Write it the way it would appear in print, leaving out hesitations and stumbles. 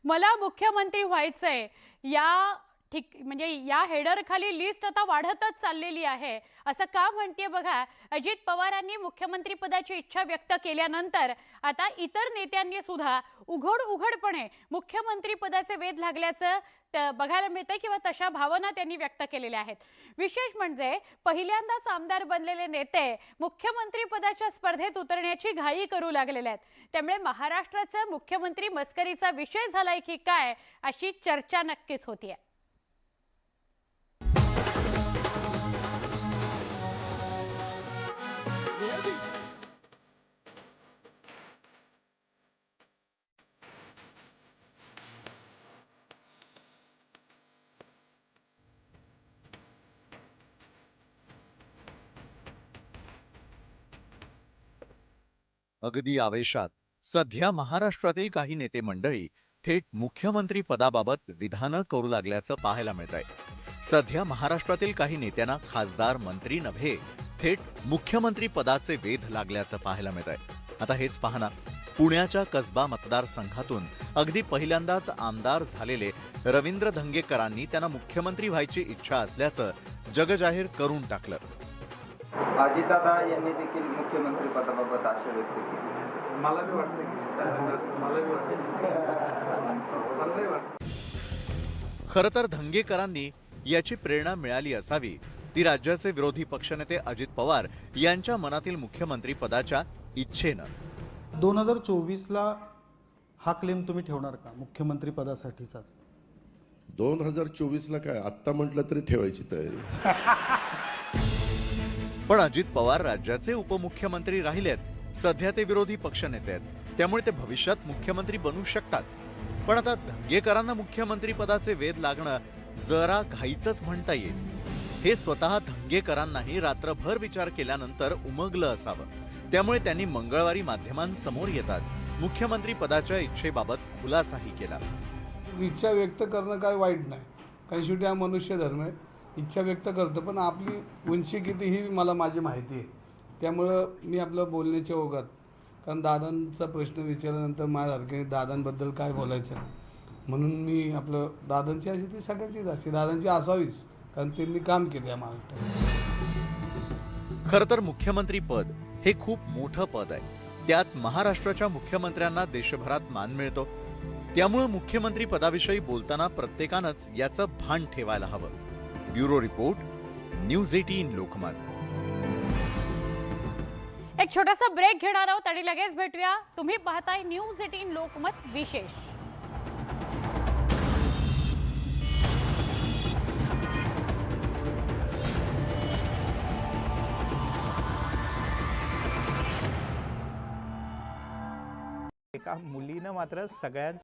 मला मुख्यमंत्री व्हायचंय या म्हणजे या हेडर खाली लिस्ट आता वाढतच चाललेली आहे असं का म्हणते बघा। अजित पवारांनी मुख्यमंत्री पदाची इच्छा व्यक्त केल्यानंतर आता इतर नेत्यांनी सुद्धा उघडपणे मुख्यमंत्री पदाचे वेध लागल्याचं बघायला मिळतंय किंवा तशा भावना त्यांनी व्यक्त केलेल्या आहेत। विशेष म्हणजे पहिल्यांदाच आमदार बनलेले नेते मुख्यमंत्री पदाच्या स्पर्धेत उतरण्याची घाई करू लागलेले आहेत। त्यामुळे महाराष्ट्राचा मुख्यमंत्री मस्करीचा विषय झालाय की काय अशी चर्चा नक्कीच होतीये। अगदी आवेशात सध्या महाराष्ट्रातील काही नेते मंडळी थेट मुख्यमंत्री पदाबाबत विधानं करू लागल्याचं पाहायला मिळतंय। सध्या महाराष्ट्रातील काही नेत्यांना खासदार मंत्री नव्हे थेट मुख्यमंत्री पदाचे वेध लागल्याचं पाहायला मिळतंय। आता हेच पाहना, पुण्याच्या कसबा मतदारसंघातून अगदी पहिल्यांदाच आमदार झालेले रवींद्र धंगेकरांनी त्यांना मुख्यमंत्री व्हायची इच्छा असल्याचं जगजाहीर करून टाकलं। अजितदादा यांनी देखील मुख्यमंत्री पदाबाबत आशा व्यक्त केली। मला भी वाटतं खरं तर धंगेकरांनी याची प्रेरणा मिळाली असावी ती राज्याचे विरोधी पक्षनेते अजित पवार यांच्या मनातील मुख्यमंत्री पदाच्या इच्छेनं। 2024ला हा क्लेम तुम्ही ठेवणार का मुख्यमंत्री पदासाठीचाच? 2024ला काय आत्ता म्हटलं तरी ठेवायची तयारी। पण अजित पवार राज्याचे उपमुख्यमंत्री राहिलेत, सध्या ते विरोधी पक्षनेते आहेत, त्यामुळे ते भविष्यात मुख्यमंत्री बनू शकतात। पण आता धंगेकरांना मुख्यमंत्री पदाचे वेध लागणं जरा घाईचंच म्हणता येईल। हे स्वतः धंगेकरांनाही रात्रभर विचार केल्यानंतर उमगलं असावं। त्यामुळे त्यांनी मंगळवारी माध्यमांसमोर येताच मुख्यमंत्री पदाच्या इच्छेबाबत खुलासाही केला। इच्छा व्यक्त करणं काय वाईट नाही, कारण शेवटी हा मनुष्य धर्म आहे, इच्छा व्यक्त करतो। पण आपली उंची किती ही मला माझी माहिती आहे, त्यामुळं मी आपलं बोलण्याच्या ओघात, कारण दादांचा प्रश्न विचारल्यानंतर माझ्यासारखे दादांबद्दल काय बोलायचं म्हणून मी आपलं दादांची अशी ती सगळ्यांचीच अशी दादांची असावीच, कारण त्यांनी काम केलं या महाराष्ट्रात। खरं तर मुख्यमंत्री पद हे खूप मोठं पद आहे, त्यात महाराष्ट्राच्या मुख्यमंत्र्यांना देशभरात मान मिळतो। त्यामुळे मुख्यमंत्री पदाविषयी बोलताना प्रत्येकानंच याचं भान ठेवायला हवं। Bureau report, news 18 Lokmat. एक छोटासा ब्रेक घेणार आहोत आणि लगेच भेटूया। तुम्ही पाहताय न्यूज 18 लोकमत विशेष। एका मुलीनं मात्र सगळ्यांचं